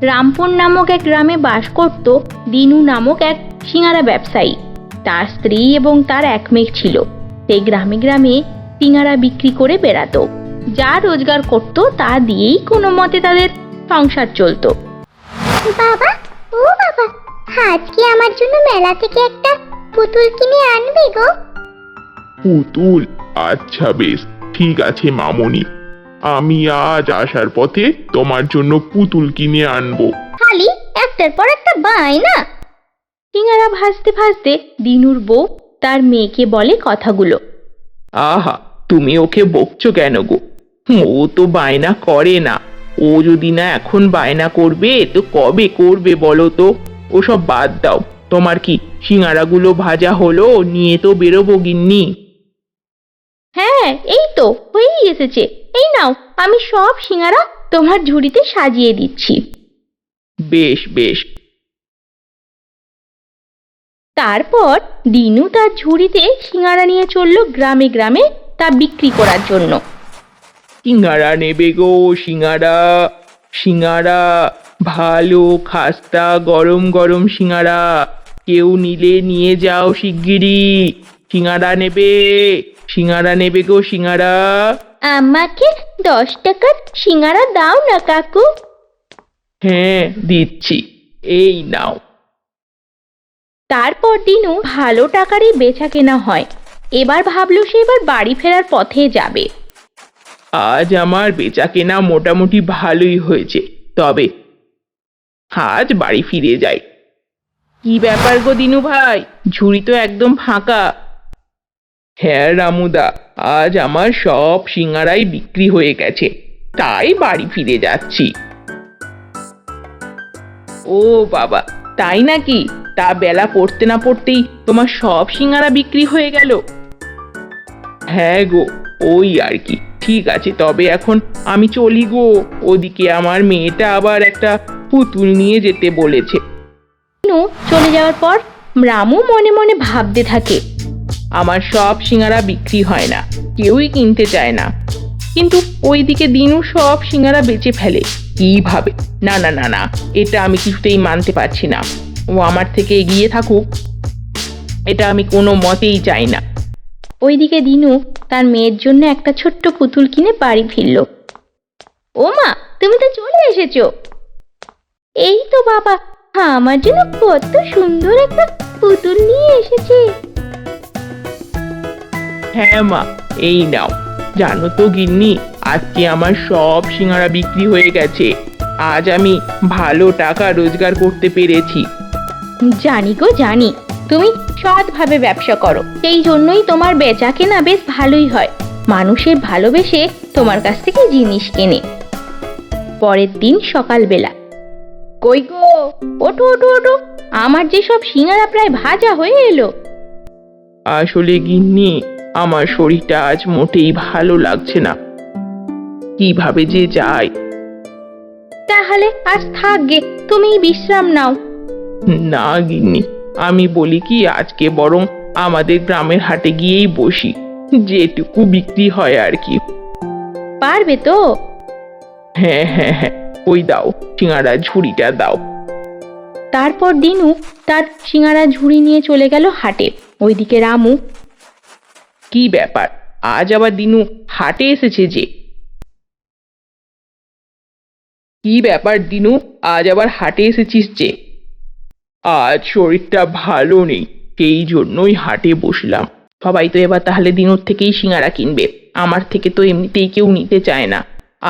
রামপুর নামক এক গ্রামে বাস করত দিনু নামক এক সিঙাড়া ব্যবসায়ী। তার স্ত্রী এবং তার এক মেয়ে ছিল। সেই গ্রামে গ্রামে সিঙাড়া বিক্রি করে বেড়াতো। যা রোজগার করত তা দিয়েই কোনো মতে তাদের সংসার চলতো। বাবা, ও বাবা, আজকে আমার জন্য মেলা থেকে একটা পুতুল কিনে আনবে গো? পুতুল? আচ্ছা বেশ, ঠিক আছে মামনি, আমি আজ আসার পথে তোমার জন্য পুতুল কিনে আনবো। খালি একটার পর একটা বায়না। সিঙাড়া ভাজতে ভাজতে দিনুর বউ তার মেয়েকে বলে কথাগুলো। আহা, তুমি ওকে বকছো কেন গো? ও তো বায়না করে না। ও যদি না এখন বায়না করবে তো কবে করবে বলো তো? ওসব বাদ দাও। তোমার কি সিঙাড়াগুলো ভাজা হলো? নিয়ে তো বেরোবো গিন্নি। হ্যাঁ, এই তো হয়েই এসেছে। এই নাও, আমি সব সিঙাড়া তোমার ঝুড়িতে সাজিয়ে দিচ্ছি। বেশ বেশ। তারপর দিনু তার ঝুড়িতে সিঙাড়া নিয়ে চলল গ্রামে গ্রামে তা বিক্রি করার জন্য। সিঙাড়া নেবে গো? সিঙাড়া, সিঙাড়া, ভালো খাস্তা গরম গরম সিঙাড়া। কেউ নিলে নিয়ে যাও শিগগিরই। সিঙাড়া নেবে? সিঙাড়া নেবে গো? সিঙাড়া। আমাকে 10 টাকার সিঙাড়া দাও না কাকু। হ্যাঁ, দিচ্ছি, এই নাও। তারপর দিনু ভালো টাকারই বেচা কেনা হয়। এবার ভাবলো সে এবার বাড়ি ফেরার পথে যাবে। আজ আমার বেচা কেনা মোটামুটি ভালোই হয়েছে, তবে আজ বাড়ি ফিরে যাই। কি ব্যাপার গো দিনু ভাই, ঝুড়ি তো একদম ফাঁকা। হ্যাঁ রামুদা, আজ আমার সব সিঙাড়াই বিক্রি হয়ে গেছে, তাই বাড়ি ফিরে যাচ্ছি। ও বাবা, তাই নাকি? তা বেলা পড়তে না পড়তেই তোমার সব সিঙাড়া বিক্রি হয়ে গেল? হ্যাঁ গো, ওই আর কি। ঠিক আছে, তবে এখন আমি চলি গো। ওদিকে আমার মেয়েটা আবার একটা পুতুল নিয়ে যেতে বলেছে। দিনু চলে যাওয়ার পর রামু মনে মনে ভাবতে থাকে, আমার সব সিঙাড়া বিক্রি হয় না, কেউই কিনতে চায় না। কিন্তু ওইদিকে দিনু সব সিঙাড়া বেচে ফেলে। কিভাবে? না না না না, এটা আমি কিছুতেই মানতে পারছি না। ও আমার থেকে এগিয়ে থাকুক, এটা আমি কোনো মতেই চাই না। ওইদিকে দিনু তার মেয়ের জন্য একটা ছোট্ট পুতুল কিনে বাড়ি ফিরল। ও মা, তুমি তো চলে এসেছো। এই তো বাবা, আমার জন্য কত সুন্দর একটা পুতুল নিয়ে এসেছে। হ্যাঁ মা, এই নাও। জানো তো গিন্নি, আজকে আমার সব সিঙাড়া বিক্রি হয়ে গেছে। আজ আমি ভালো টাকা রোজগার করতে পেরেছি। জানি গো জানি, তুমি সৎভাবে ব্যবসা করো, সেই জন্যই তোমার বেচা কেনা বেশ ভালোই হয়। মানুষের ভালোবেসে তোমার কাছ থেকে জিনিস কেনে। পরের দিন সকালবেলা, কই গো, ওঠো ওঠো ওঠো, আমার যেসব সিঙাড়া প্রায় ভাজা হয়ে এলো। আসলে গিন্নি, আমার শরীরটা আজ মোটেই ভালো লাগছে না। কিভাবে যে যাই। তাহলে আজ থাকবে, তুমি বিশ্রাম নাও। না গিন্নি, আমি বলি কি, আজকে বরং আমাদের গ্রামের হাটে গিয়েই বসি, যেটুকু বিক্রি হয় আর কি। পারবে তো? হ্যাঁ হ্যাঁ হ্যাঁ, ওই দাও, সিঙাড়া ঝুড়িটা দাও। তারপর দিনু তার সিঙাড়া ঝুড়ি নিয়ে চলে গেল হাটে। ওইদিকে রামু, কি ব্যাপার, আজ আবার দিনু হাটে এসেছে যে? কি ব্যাপার দিনু, আজ আবার হাটে এসেছিস যে? আজ শরীরটা ভালো নেই, সেই জন্যই হাটে বসলাম। সবাই তো এবার তাহলে দিনুর থেকেই সিঙাড়া কিনবে, আমার থেকে তো এমনিতেই কেউ নিতে চায় না।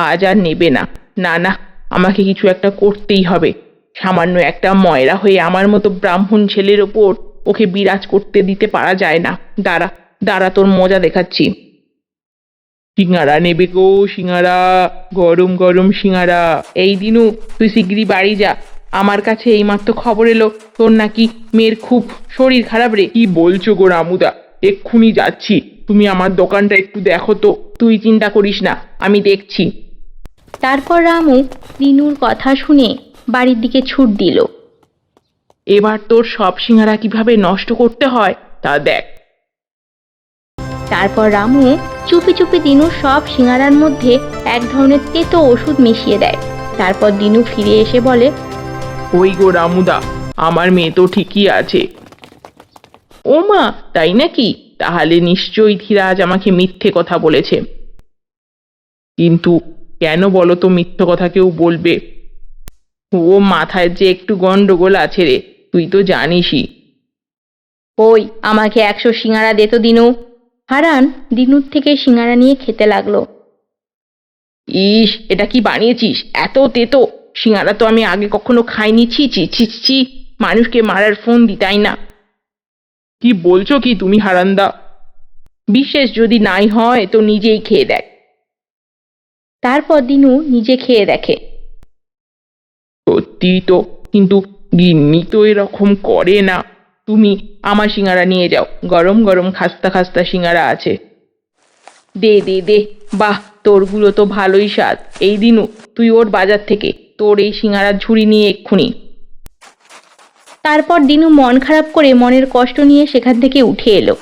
আজ আর নেবে না। না না, আমাকে কিছু একটা করতেই হবে। সামান্য একটা ময়রা হয়ে আমার মতো ব্রাহ্মণ ছেলের ওপর ওকে বিরাজ করতে দিতে পারা যায় না। দাঁড়া দাঁড়া, তোর মজা দেখাচ্ছি। সিঙাড়া নেবে গো? সিঙাড়া, গরম গরম সিঙাড়া। এই দিনু, তুই শিগগিরই বাড়ি যা। আমার কাছে এইমাত্র খবর এলো তোর নাকি মেয়ের খুব শরীর খারাপ রে। কি বলছো গো রামুদা? এক্ষুনি যাচ্ছি, তুমি আমার দোকানটা একটু দেখো তো। তুই চিন্তা করিস না, আমি দেখছি। তারপর রামু দিনুর কথা শুনে বাড়ির দিকে ছুট দিল। এবার তোর সব সিঙাড়া কিভাবে নষ্ট করতে হয় তা দেখ। তারপর রামু চুপি চুপি দিনুর সব সিঙাড়ার মধ্যে এক ধরনের তেতো ওষুধ মিশিয়ে দেয়। তারপর দিনু ফিরে এসে বলে, ওই গো রামুদা, আমার মেয়ে তো ঠিকই আছে। ও মা, তাই নাকি? তাহলে নিশ্চয়ই ধীরাজ আমাকে মিথ্যে কথা বলেছে। কিন্তু কেন বলো তো মিথ্যে কথা কেউ বলবে? ও মাথায় যে একটু গন্ডগোল আছে রে, তুই তো জানিসই। ওই আমাকে 100 সিঙ্গারা দে তো দিনু। হারান দিনুর থেকে সিঙ্গারা নিয়ে খেতে লাগলো। ইস, এটা কি বানিয়েছিস? এত তেতো সিঙ্গারা তো আমি আগে কখনো খাইনি। ছি ছি ছি ছি, মানুষকে মারার ফোন দি, তাই না? কি বলছো কি তুমি হারান্দা? বিশেষ যদি নাই হয় তো নিজেই খেয়ে দেখ। তারপর দিনু নিজে খেয়ে দেখে। সত্যি তো, কিন্তু গিন্নি তো এরকম করে না। তুমি আমার সিঙ্গারা নিয়ে যাও, গরম গরম খাস্তা খাস্তা সিঙ্গারা আছে। দে দে দে, বাহ, তোরগুলো তো ভালোই স্বাদ। এই দিনু, তুই ওর বাজার থেকে তোর এই সিঙ্গারার ঝুড়ি নিয়ে এক্ষুনি। তারপর দিনু মন খারাপ করে মনের কষ্ট নিয়ে সেখান থেকে উঠে এলো।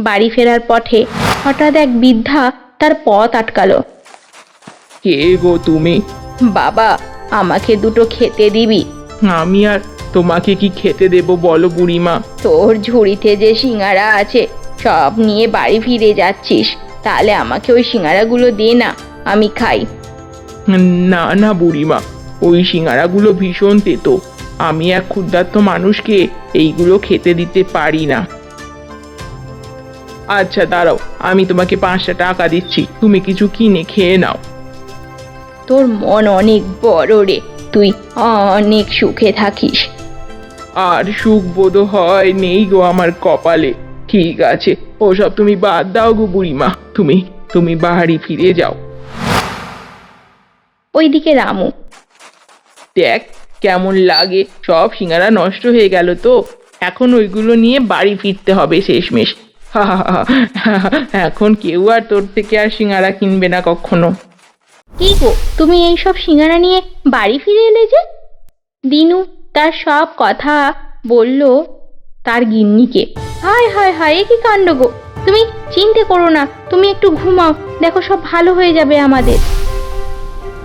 বাড়ি ফেরার পথে হঠাৎ এক বৃদ্ধা তার পথ আটকালো। কে গো তুমি? বাবা, আমাকে দুটো খেতে দিবি? আমি আর তোমাকে কি খেতে দেব বলো বুড়িমা? তোর ঝুড়িতে যে সিঙ্গারা আছে সব নিয়ে বাড়ি ফিরে যাচ্ছিস, তাহলে আমাকে ওই সিঙ্গারাগুলো দে না, আমি খাই। না না বুড়িমা, ওই সিঙ্গারাগুলো ভীষণ তেতো। আমি এক ক্ষুদ্রার্ত মানুষকে এইগুলো খেতে দিতে পারি না। আচ্ছা দাঁড়াও, আমি তোমাকে 5টা টাকা দিচ্ছি, তুমি কিছু কিনে খেয়ে নাও। তোর মন অনেক বড় রে, তুই অনেক সুখে থাকিস। আর সুখ বোধ হয় নেই গো আমার কপালে। ঠিক আছে, ওসব তুমি বাদ দাও গো বুড়িমা, তুমি তুমি বাড়ি ফিরে যাও। ওইদিকে রামু, দেখ কেমন লাগে, সব সিঙ্গারা নষ্ট হয়ে গেল তো। এখন ওইগুলো নিয়ে বাড়ি ফিরতে হবে শেষমেশ। এখন কেউ আর তোর থেকে আর সিঙ্গারা কিনবে না কখনো। কি গো, তুমি এই সব সিঙ্গারা নিয়ে বাড়ি ফিরে এলে যে? দিনু তার সব কথা বলল তার গিন্নিকে। হায় হায় হায়, এ কি কাণ্ড গো! তুমি চিন্তা করো না, তুমি একটু ঘুমাও, দেখো সব ভালো হয়ে যাবে আমাদের।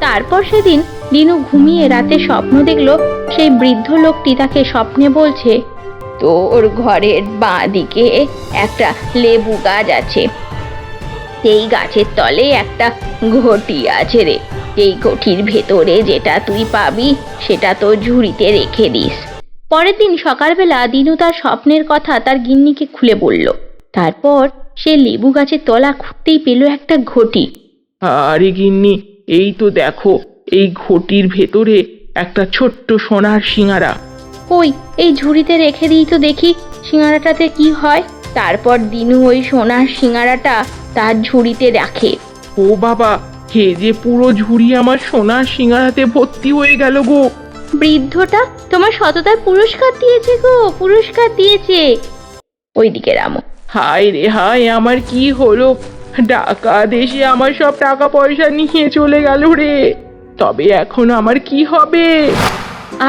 তারপর সেদিন দিনু ঘুমিয়ে রাতে স্বপ্ন দেখলো সেই বৃদ্ধ লোকটি তাকে স্বপ্নে বলছে, তোর ঘরের বাঁ দিকে একটা লেবু গাছ আছে, সেই গাছের তলে একটা ঘটি আছে রে। এই ঘটির ভেতরে যেটা তুই পাবি সেটা তোর ঝুড়িতে রেখে দিস। পরের দিন সকালবেলা দিনু তার স্বপ্নের কথা তার গিন্নিকে খুলে বলল। তারপর সে লেবু গাছের তলা খুঁড়তেই পেল একটা ঘটি। আরে গিন্নি, এই তো দেখো, এই ঘটির ভেতরে একটা ছোট্ট সোনার সিঙ্গারা। কই, এই ঝুড়িতে রেখে দিই তো দেখি সিঙ্গারাটাতে কি হয়। তারপর দিনু ওই সোনার সিঙ্গারাটা তার ঝুড়িতে রাখে। ও বাবা, হে যে পুরো ঝুড়ি আমার সোনার সিঙ্গারাতে ভর্তি হয়ে গেল গো। বৃদ্ধটা তোমার সততার পুরস্কার দিয়েছে গো, পুরস্কার দিয়েছে। ওইদিকে রামু, হায় রে হায়, আমার কি হলো? ডাকাত এসে আমার সব টাকা পয়সা নিয়ে চলে গেল রে। তবে এখন আমার কি হবে?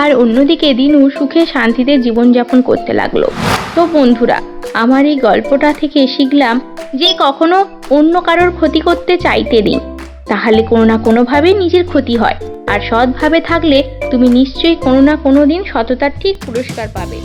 আর অন্যদিকে দিনু সুখে শান্তিতে জীবনযাপন করতে লাগলো। তো বন্ধুরা, আমার এই গল্পটা থেকে শিখলাম যে কখনো অন্য কারোর ক্ষতি করতে চাইতে দিন, তাহলে কোনো না কোনোভাবে নিজের ক্ষতি হয়। আর সৎভাবে থাকলে তুমি নিশ্চয়ই কোনো না কোনো দিন সততার ঠিক পুরস্কার পাবে।